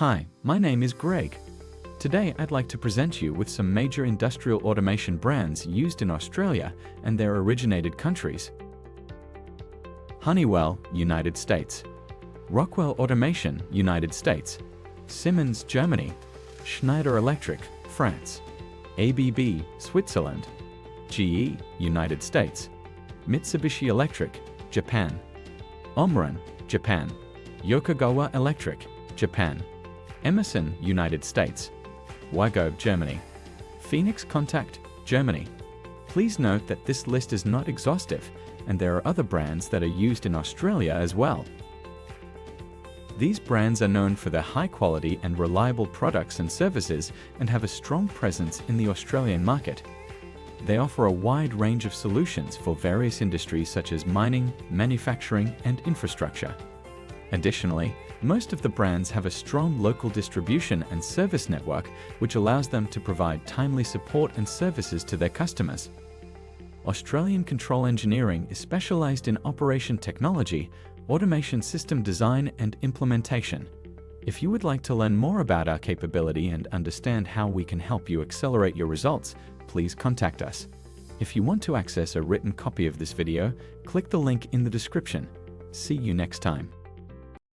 Hi, my name is Greg. Today I'd like to present you with some major industrial automation brands used in Australia and their originated countries. Honeywell, United States. Rockwell Automation, United States. Siemens, Germany. Schneider Electric, France. ABB, Switzerland. GE, United States. Mitsubishi Electric, Japan. Omron, Japan. Yokogawa Electric, Japan. Emerson, United States. Wago, Germany. Phoenix Contact, Germany. Please note that this list is not exhaustive, and there are other brands that are used in Australia as well. These brands are known for their high quality and reliable products and services and have a strong presence in the Australian market. They offer a wide range of solutions for various industries such as mining, manufacturing, and infrastructure. Additionally, most of the brands have a strong local distribution and service network, which allows them to provide timely support and services to their customers. Australian Control Engineering is specialized in operation technology, automation system design, and implementation. If you would like to learn more about our capability and understand how we can help you accelerate your results, please contact us. If you want to access a written copy of this video, click the link in the description. See you next time.